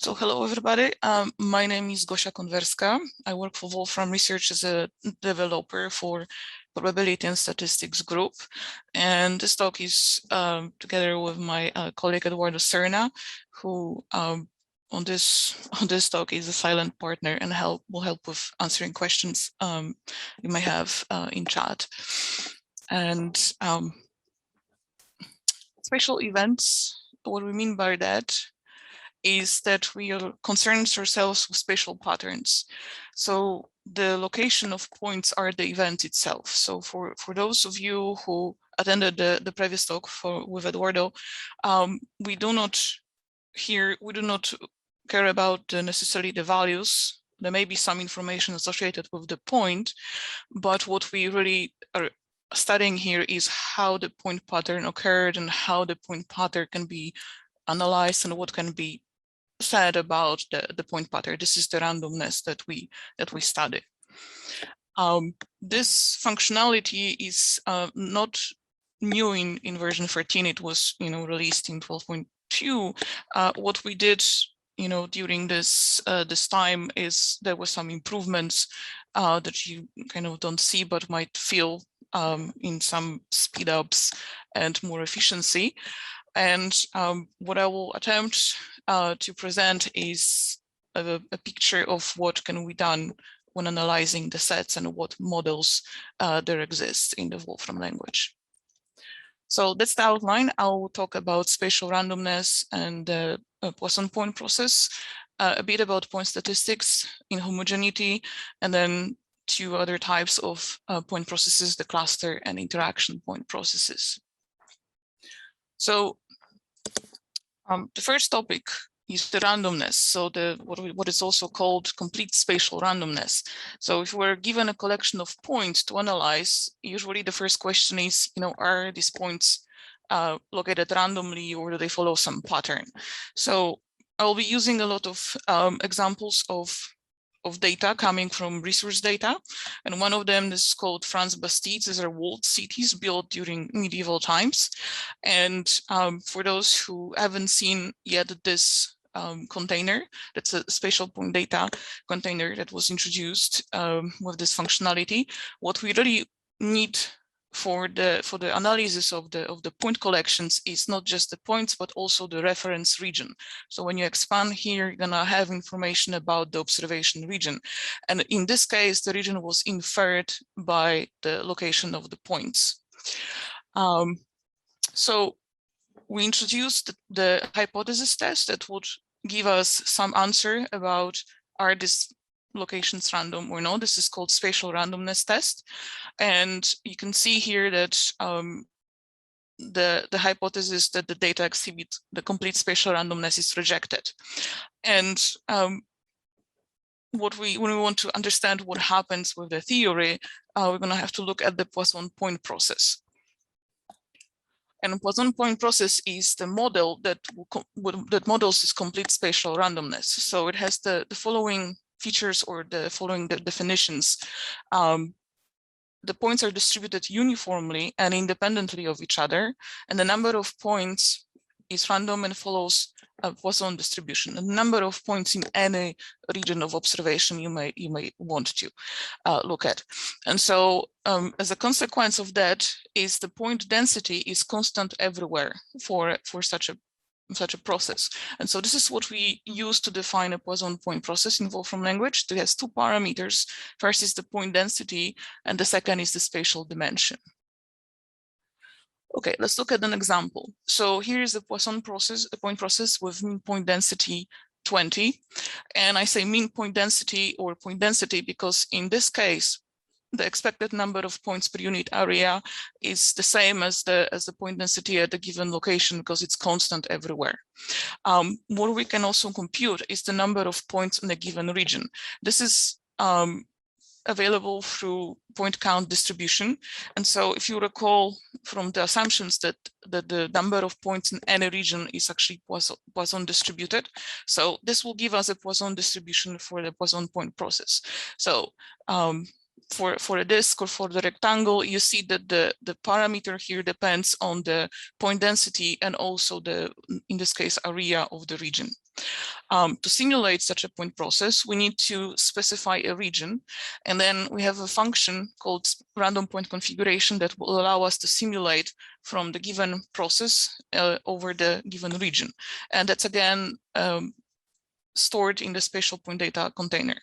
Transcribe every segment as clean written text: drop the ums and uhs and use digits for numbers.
So hello, everybody. My name is Gosia Konwerska. I work for Wolfram Research as a developer for probability and statistics group. And this talk is together with my colleague Eduardo Serna, who on this talk is a silent partner and will help with answering questions you may have in chat. And spatial events, what we mean by that is that we are concerned ourselves with spatial patterns. So the location of points are the event itself. So for those of you who attended the previous talk with Eduardo, we do not care about necessarily the values. There may be some information associated with the point, but what we really are studying here is how the point pattern occurred and how the point pattern can be analyzed and what can be said about the point pattern. This is the randomness that we study. This functionality is not new in version 13. It was released in 12.2. What we did during this time is there were some improvements that you kind of don't see but might feel in some speed ups and more efficiency. And what I will attempt to present is a picture of what can be done when analyzing the sets and what models there exist in the Wolfram language. So that's the outline. I will talk about spatial randomness and the Poisson point process, a bit about point statistics in homogeneity, and then two other types of point processes, the cluster and interaction point processes. So the first topic is the randomness. So what is also called complete spatial randomness. So if we're given a collection of points to analyze, usually the first question is, are these points located randomly or do they follow some pattern? So I'll be using a lot of examples of data coming from resource data. And one of them is called France Bastides. These are walled cities built during medieval times. And for those who haven't seen yet this container, that's a spatial point data container that was introduced with this functionality. What we really need for the analysis of the point collections is not just the points, but also the reference region. So when you expand here, you're gonna have information about the observation region. And in this case, the region was inferred by the location of the points. So we introduced the hypothesis test that would give us some answer about are these locations random or no. This is called spatial randomness test. And you can see here that the hypothesis that the data exhibit the complete spatial randomness is rejected. And when we want to understand what happens with the theory, we're going to have to look at the Poisson point process. And Poisson point process is the model that models this complete spatial randomness. So it has the following features or the following definitions. The points are distributed uniformly and independently of each other, and the number of points is random and follows a Poisson distribution. And the number of points in any region of observation you may want to look at. And so as a consequence of that is the point density is constant everywhere for such a process. And so this is what we use to define a Poisson point process in Wolfram language. It has two parameters. First is the point density, and the second is the spatial dimension. Okay, let's look at an example. So here is the Poisson process, a point process with mean point density 20. And I say mean point density or point density because in this case, the expected number of points per unit area is the same as the point density at a given location because it's constant everywhere. What we can also compute is the number of points in a given region. This is available through point count distribution. And so if you recall from the assumptions that the number of points in any region is actually Poisson distributed. So this will give us a Poisson distribution for the Poisson point process. So for a disk or for the rectangle, you see that the parameter here depends on the point density and also the, in this case, area of the region. To simulate such a point process, we need to specify a region, and then we have a function called random point configuration that will allow us to simulate from the given process over the given region. And that's again stored in the spatial point data container.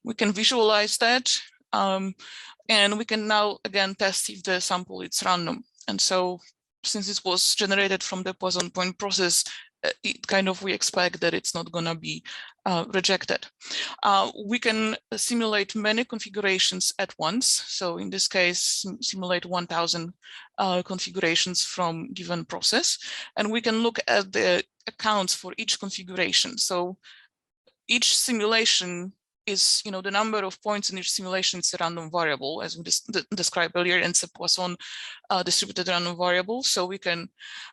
We can visualize that, and we can now again test if the sample is random. And so since it was generated from the Poisson point process, we expect that it's not going to be rejected. We can simulate many configurations at once. So in this case, simulate 1,000 configurations from given process. And we can look at the accounts for each configuration. So each simulation is, the number of points in each simulation is a random variable, as we described earlier, and it's a Poisson distributed random variable. So we can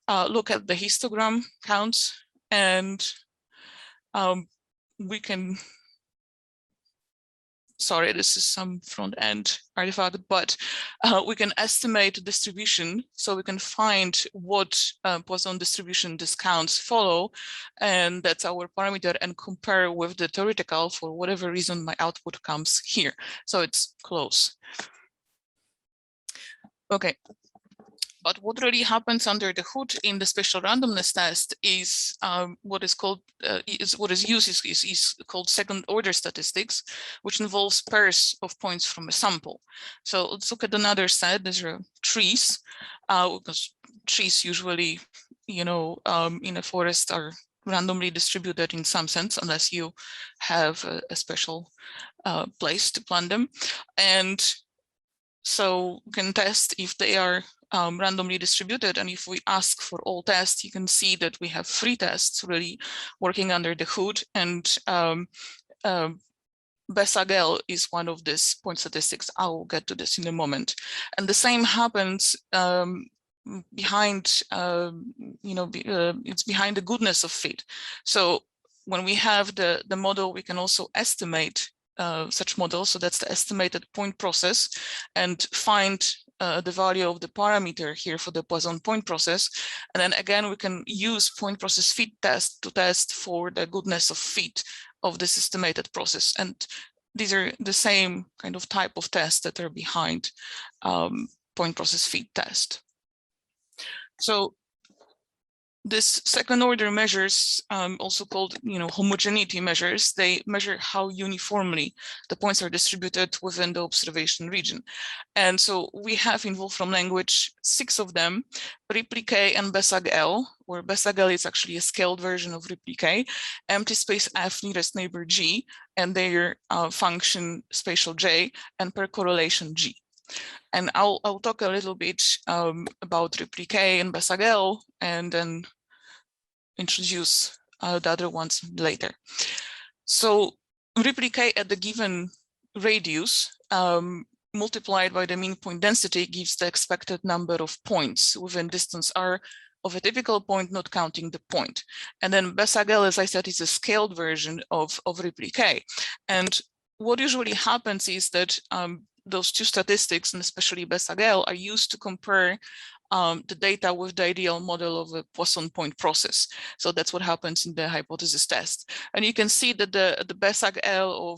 look at the histogram counts, and we can, sorry, this is some front-end artifact, but we can estimate distribution. So we can find what Poisson distribution discounts follow, and that's our parameter, and compare with the theoretical. For whatever reason, my output comes here. So it's close. Okay. But what really happens under the hood in the spatial randomness test is what is called is called second order statistics, which involves pairs of points from a sample. So let's look at another side. These are trees, because trees usually, in a forest are randomly distributed in some sense, unless you have a special place to plant them. And so we can test if they are randomly distributed. And if we ask for all tests, you can see that we have 3 tests really working under the hood. And Besagel is one of these point statistics. I will get to this in a moment. And the same happens behind, it's behind the goodness of fit. So when we have the model, we can also estimate such model. So that's the estimated point process, and find the value of the parameter here for the Poisson point process. And then again, we can use point process fit test to test for the goodness of fit of this estimated process. And these are the same kind of type of tests that are behind point process fit test. So this second order measures, also called homogeneity measures, they measure how uniformly the points are distributed within the observation region. And so we have in Wolfram Language 6 of them: Replica and Besagel, where Besagel is actually a scaled version of Replica, empty space F nearest neighbor G, and their function spatial J, and per correlation G. And I'll talk a little bit about Replica and Besagel, and then introduce the other ones later. So Replica at the given radius multiplied by the mean point density gives the expected number of points within distance r of a typical point, not counting the point. And then Besagel, as I said, is a scaled version of Replica. And what usually happens is that those 2 statistics, and especially Besagel, are used to compare the data with the ideal model of a Poisson point process. So that's what happens in the hypothesis test. And you can see that the Besagel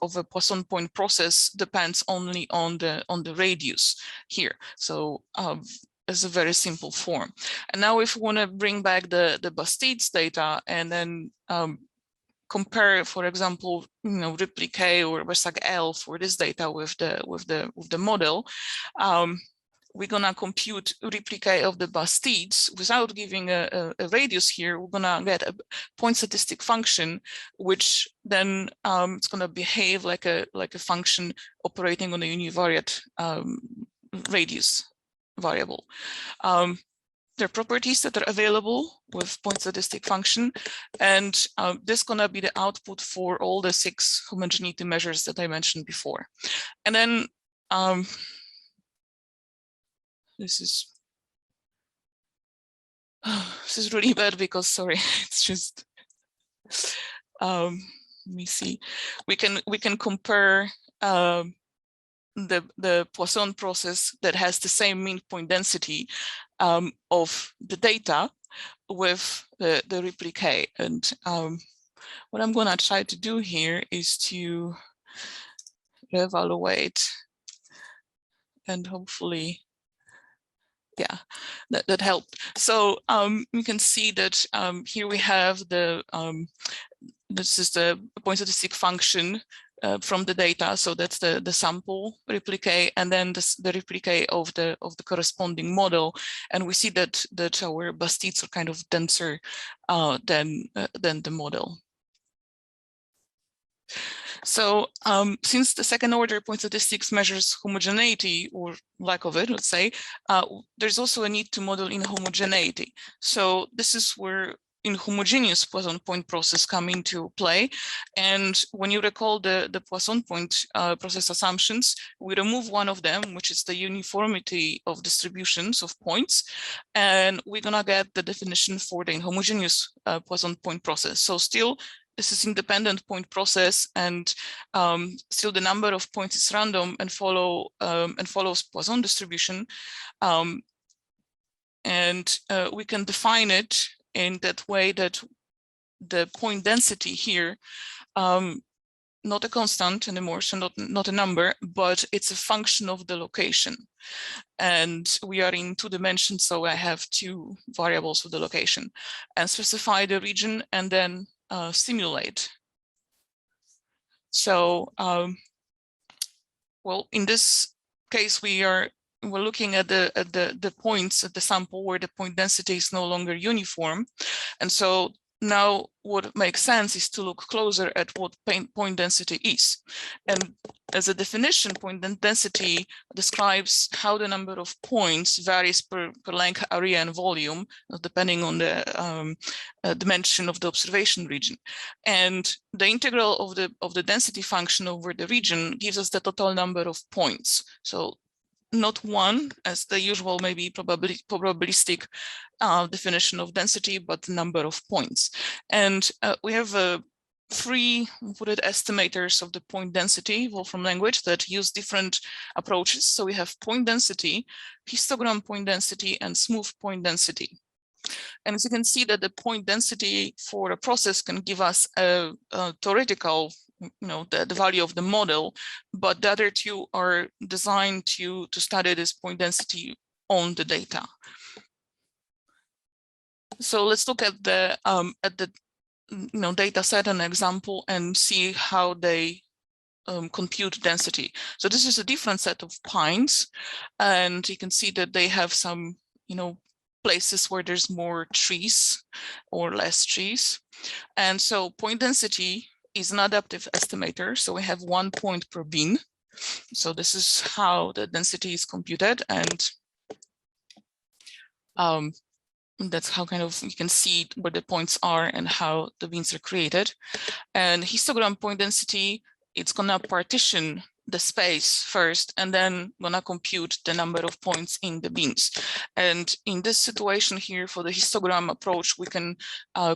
of a Poisson point process depends only on the radius here. So it's a very simple form. And now if we want to bring back the Bastide's data and then compare, for example, Replica or Besagel for this data with the model, we're gonna compute Replica of the Bastides without giving a radius here. We're gonna get a point statistic function, which then it's gonna behave like a function operating on a univariate radius variable. There are properties that are available with point statistic function, and this is gonna be the output for all the 6 homogeneity measures that I mentioned before. And then this is really bad because, sorry, it's just let me see. We can compare the Poisson process that has the same mean point density of the data with the Replica. And what I'm going to try to do here is to evaluate, and hopefully, yeah, that helped. So you can see that here we have this is the point statistic function from the data. So that's the sample Replica, and then the Replica of the corresponding model. And we see that our bastides are kind of denser than the model. So since the second order point statistics measures homogeneity, or lack of it, let's say, there's also a need to model inhomogeneity. So this is where inhomogeneous Poisson point process come into play. And when you recall the Poisson point process assumptions, we remove one of them, which is the uniformity of distributions of points. And we're gonna get the definition for the inhomogeneous Poisson point process. So still, this is independent point process, and still the number of points is random and follows Poisson distribution. And we can define it in that way that the point density here, not a constant anymore, so not a number, but it's a function of the location. And we are in 2 dimensions, so I have 2 variables of the location, and specify the region and then simulate. So, well, in this case, we're looking at the points at the sample where the point density is no longer uniform. And so now what makes sense is to look closer at what point density is. And as a definition, point density describes how the number of points varies per length, area, and volume, depending on the dimension of the observation region. And the integral of the density function over the region gives us the total number of points. So not one, as the usual maybe probabilistic definition of density, but the number of points. And we have 3 estimators of the point density, Wolfram language, that use different approaches. So we have point density, histogram point density, and smooth point density. And as you can see that the point density for a process can give us a theoretical, the value of the model, but the other 2 are designed to study this point density on the data. So let's look at the data set and example and see how they compute density. So this is a different set of pines, and you can see that they have some, places where there's more trees or less trees. And so point density is an adaptive estimator. So we have 1 point per bin. So this is how the density is computed, and that's how kind of you can see where the points are and how the bins are created. And histogram point density, it's gonna partition the space first and then gonna compute the number of points in the bins. And in this situation here, for the histogram approach, we can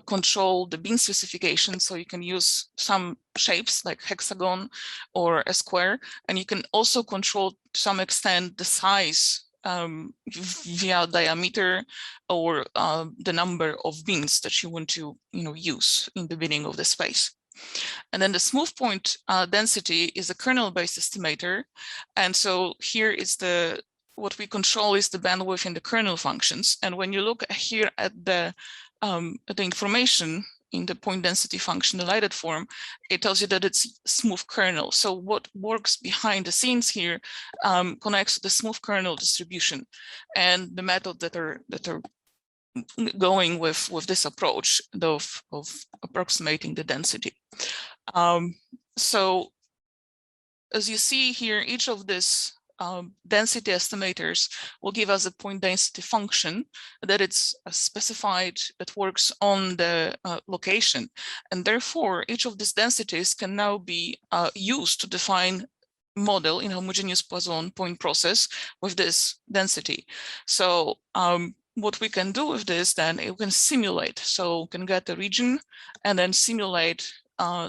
control the bin specification. So you can use some shapes like hexagon or a square, and you can also control to some extent the size via diameter or the number of bins that you want to use in the binning of the space. And then the smooth point density is a kernel-based estimator. And so here is what we control is the bandwidth in the kernel functions. And when you look here at the information in the point density function, the lighted form, it tells you that it's smooth kernel. So what works behind the scenes here connects to the smooth kernel distribution and the method that are going with this approach of approximating the density. So as you see here, each of these density estimators will give us a point density function that it's specified, that works on the location. And therefore, each of these densities can now be used to define model in homogeneous Poisson point process with this density. So what we can do with this, then it can simulate. So we can get the region and then simulate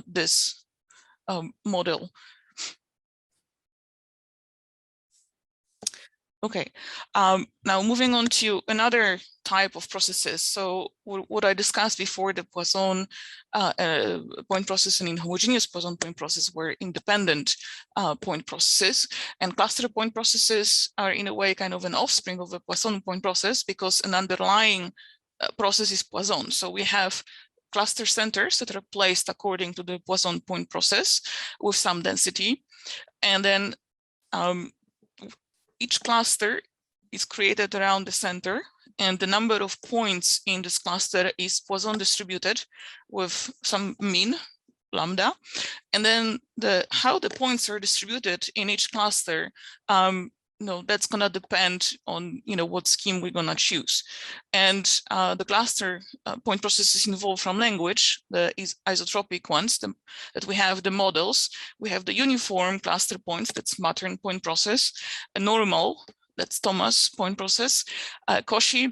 this model. Okay, now moving on to another type of processes. So what I discussed before, the Poisson point process and inhomogeneous Poisson point process were independent point processes, and cluster point processes are in a way kind of an offspring of the Poisson point process, because an underlying process is Poisson. So we have cluster centers that are placed according to the Poisson point process with some density, and then each cluster is created around the center, and the number of points in this cluster is Poisson distributed with some mean, lambda. And then how the points are distributed in each cluster, that's going to depend on what scheme we're going to choose. And the cluster point processes in Wolfram language, the isotropic ones, that we have the models. We have the uniform cluster points, that's Mattern point process, a normal, that's Thomas point process, Cauchy,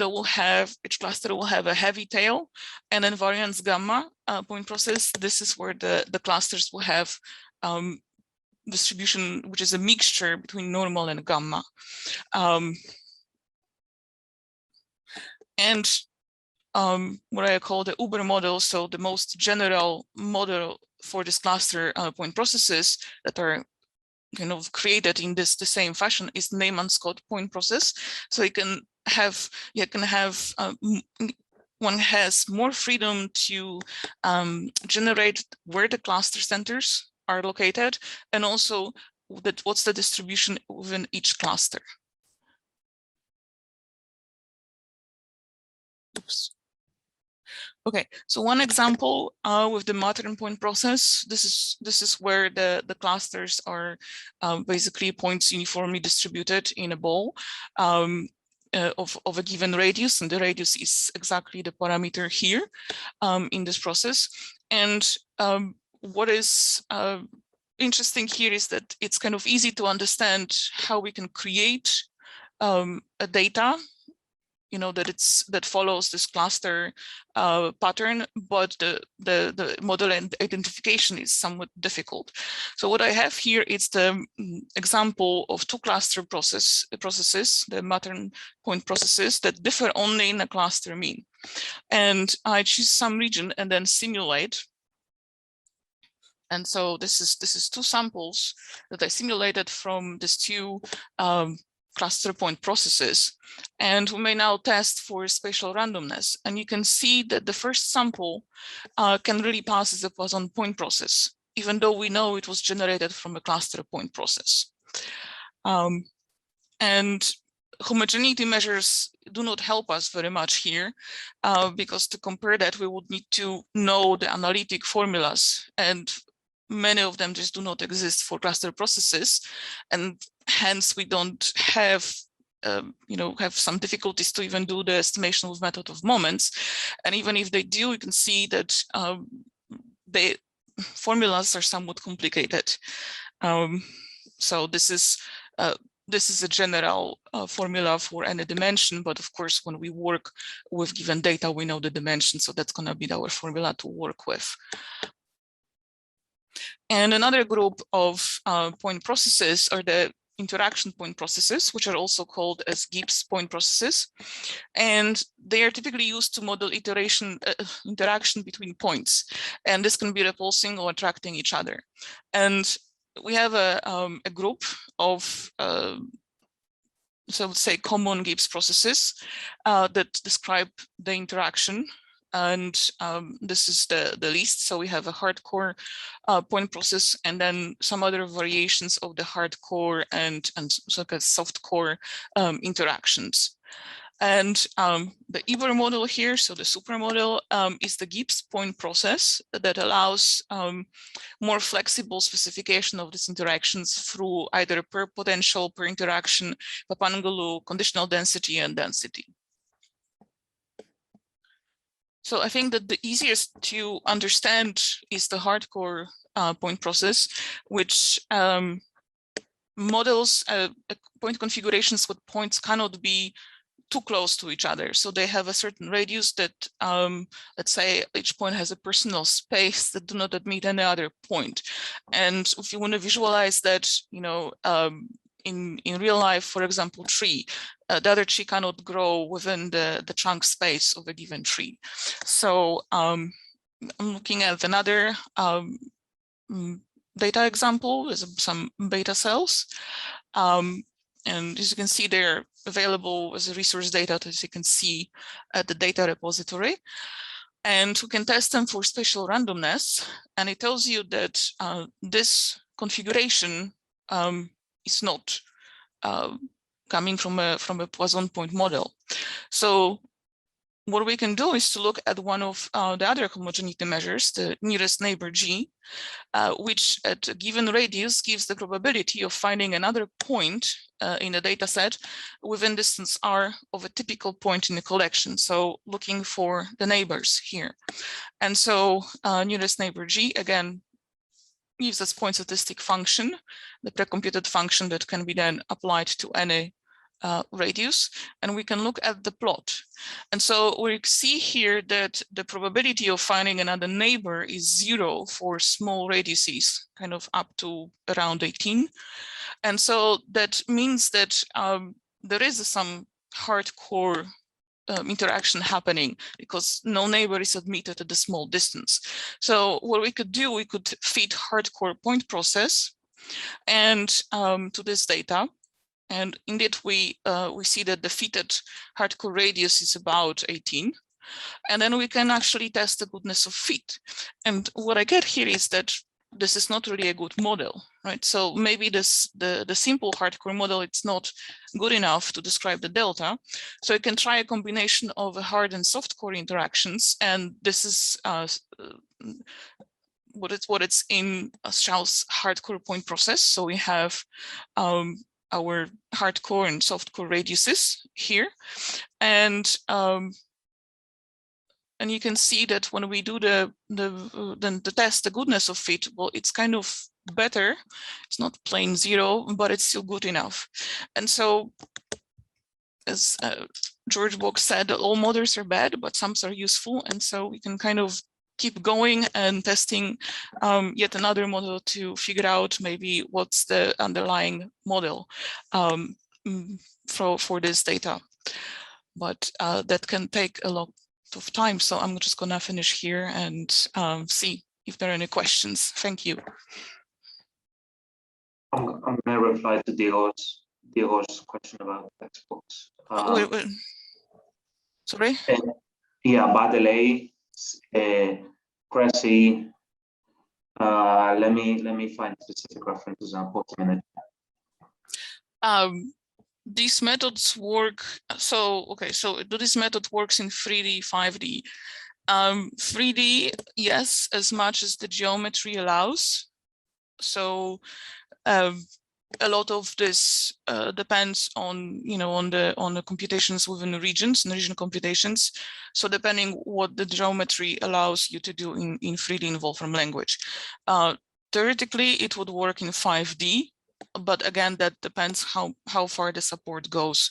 each cluster will have a heavy tail, and then variance gamma point process. This is where the clusters will have distribution, which is a mixture between normal and gamma. And what I call the Uber model, so the most general model for this cluster point processes that are kind of created in the same fashion, is Neyman-Scott point process. So one has more freedom to generate where the cluster centers are located, and also what's the distribution within each cluster. Oops. Okay, so one example with the Mattern point process, this is where the clusters are basically points uniformly distributed in a ball of a given radius, and the radius is exactly the parameter here in this process. And what is interesting here is that it's kind of easy to understand how we can create a data that follows this cluster pattern, but the model and identification is somewhat difficult. So what I have here is the example of two cluster processes, the Mattern point processes, that differ only in a cluster mean. And I choose some region and then simulate. And so this is two samples that I simulated from these two cluster point processes, and we may now test for spatial randomness. And you can see that the first sample can really pass as a Poisson point process, even though we know it was generated from a cluster point process. And homogeneity measures do not help us very much here, because to compare that, we would need to know the analytic formulas, and many of them just do not exist for cluster processes, and hence we don't have have some difficulties to even do the estimation with method of moments. And even if they do, you can see that the formulas are somewhat complicated. So this is a general formula for any dimension, but of course, when we work with given data, we know the dimension, so that's going to be our formula to work with. And another group of point processes are the interaction point processes, which are also called as Gibbs point processes. And they are typically used to model interaction between points. And this can be repulsing or attracting each other. And we have a group of so let's say common Gibbs processes that describe the interaction. And this is the list. So we have a hardcore point process, and then some other variations of the hardcore and so-called softcore interactions. And the Eber model here, so the supermodel, is the Gibbs point process that allows more flexible specification of these interactions through either per potential, per interaction, Papaangolu, conditional density, and density. So I think that the easiest to understand is the hardcore point process, which models point configurations with points cannot be too close to each other. So they have a certain radius that, let's say, each point has a personal space that do not admit any other point. And if you want to visualize that, in real life, for example, tree, the other tree cannot grow within the trunk space of a given tree. So I'm looking at another data example with some beta cells. And as you can see, they're available as a resource data, as you can see at the data repository. And we can test them for spatial randomness. And it tells you that this configuration is not coming from a Poisson point model. So what we can do is to look at one of the other homogeneity measures, the nearest neighbor G, which at a given radius gives the probability of finding another point in the data set within distance R of a typical point in the collection. So looking for the neighbors here. And so nearest neighbor G, again, gives us point statistic function, the pre-computed function that can be then applied to any radius, and we can look at the plot. And so we see here that the probability of finding another neighbor is 0 for small radiuses, kind of up to around 18. And so that means that there is some hardcore interaction happening because no neighbor is admitted at a small distance. So what we could do, we could feed hardcore point process and to this data. And indeed, we see that the fitted hardcore radius is about 18. And then we can actually test the goodness of fit. And what I get here is that this is not really a good model, right? So maybe the simple hardcore model, it's not good enough to describe the delta. So you can try a combination of hard and soft core interactions. And this is what it's in Strauss hardcore point process. So we have our hardcore and softcore radiuses here, and you can see that when we do the test, the goodness of fit, well, it's kind of better. It's not plain 0, but it's still good enough. And so, as George Bock said, all models are bad, but some are useful, and so we can kind of keep going and testing yet another model to figure out maybe what's the underlying model for this data. But that can take a lot of time. So I'm just gonna finish here and see if there are any questions. Thank you. I'm gonna reply to Dio's question about textbooks. Wait. Sorry? Yeah, Badeley, Cressy. Let me find specific references and put them in it. These methods work. So okay, so do this method works in 3D, 5D? 3D, yes, as much as the geometry allows. So a lot of this depends on on the computations within the regions and region computations. So depending what the geometry allows you to do in 3D in Wolfram language. Theoretically, it would work in 5D, but again, that depends how far the support goes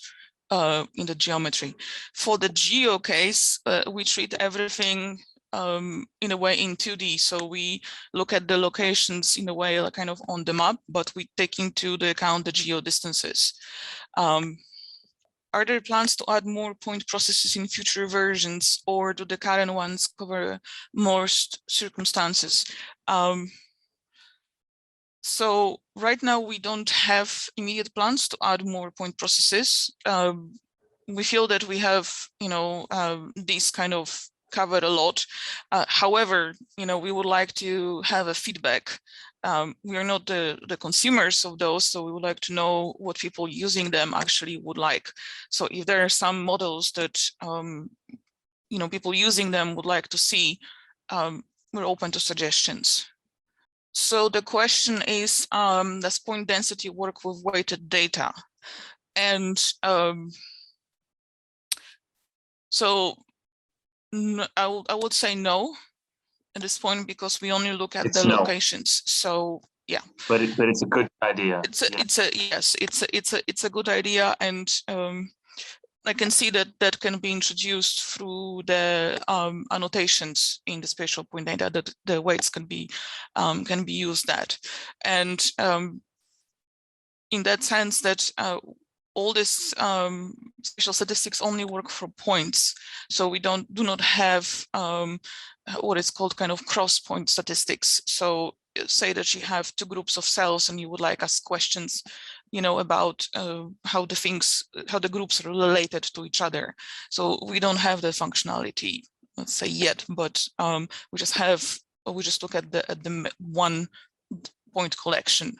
in the geometry. For the geo case, we treat everything in a way in 2D. So we look at the locations in a way like kind of on the map, but we take into the account the geo distances. Are there plans to add more point processes in future versions, or do the current ones cover most circumstances? So right now we don't have immediate plans to add more point processes. We feel that we have, these kind of covered a lot. However, we would like to have a feedback. We are not the consumers of those, so we would like to know what people using them actually would like. So if there are some models that, people using them would like to see, we're open to suggestions. So the question is, does point density work with weighted data? And so I would say no at this point, because we only look at the locations. So yeah. But it's a good idea. It's a good idea, and I can see that can be introduced through the annotations in the spatial point data, that the weights can be used that. And in that sense that all this spatial statistics only work for points. So we do not have what is called kind of cross-point statistics. So say that you have two groups of cells and you would like ask questions, about how the groups are related to each other. So we don't have the functionality, let's say, yet, but we just look at the one point collection.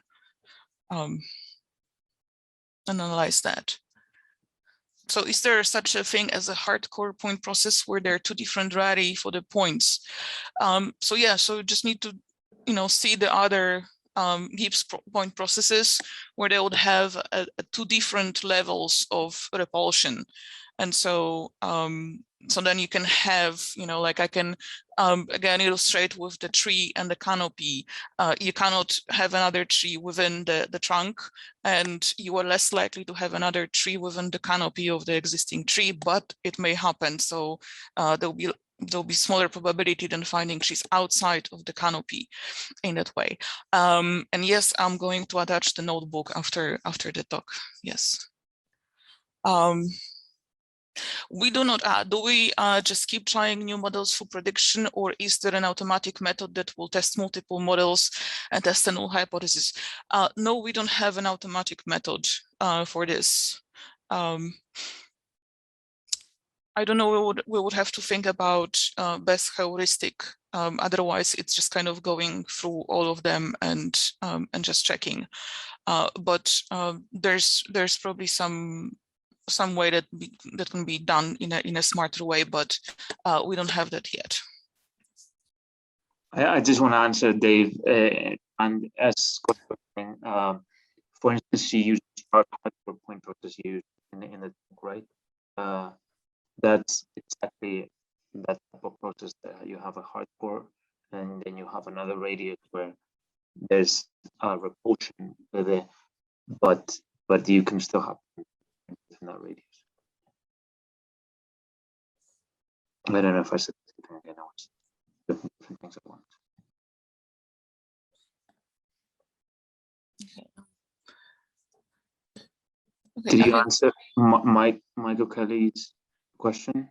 And analyze that. So is there such a thing as a hardcore point process where there are two different radii for the points? So yeah, so you just need to, see the other Gibbs point processes where they would have two different levels of repulsion. And so so then you can have, like I can again illustrate with the tree and the canopy. You cannot have another tree within the trunk, and you are less likely to have another tree within the canopy of the existing tree, but it may happen. So there'll be smaller probability than finding trees outside of the canopy in that way. And yes, I'm going to attach the notebook after the talk. Yes. We do not, do we just keep trying new models for prediction, or is there an automatic method that will test multiple models and test a null hypothesis? No, we don't have an automatic method for this. I don't know, we would have to think about best heuristic. Otherwise, it's just kind of going through all of them and just checking. But there's probably some way that can be done in a smarter way, but we don't have that yet. I just want to answer Dave, and as Scott was saying, for instance, she used hardcore point process used in the book, right? That's exactly that type of process that you have a hardcore, and then you have another radius where there's a repulsion with it, but you can still have in that radius. I don't know if I said anything again. I was different things at once. Okay. Did you answer Michael Kelly's question?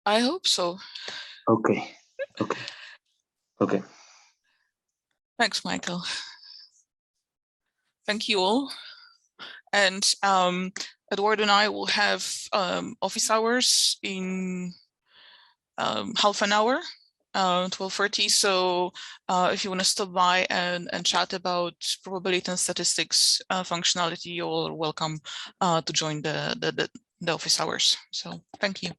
I hope so. Okay. Thanks, Michael. Thank you all. And Eduardo and I will have office hours in half an hour, 12:30. So if you want to stop by and chat about probability and statistics functionality, you're welcome to join the office hours. So thank you.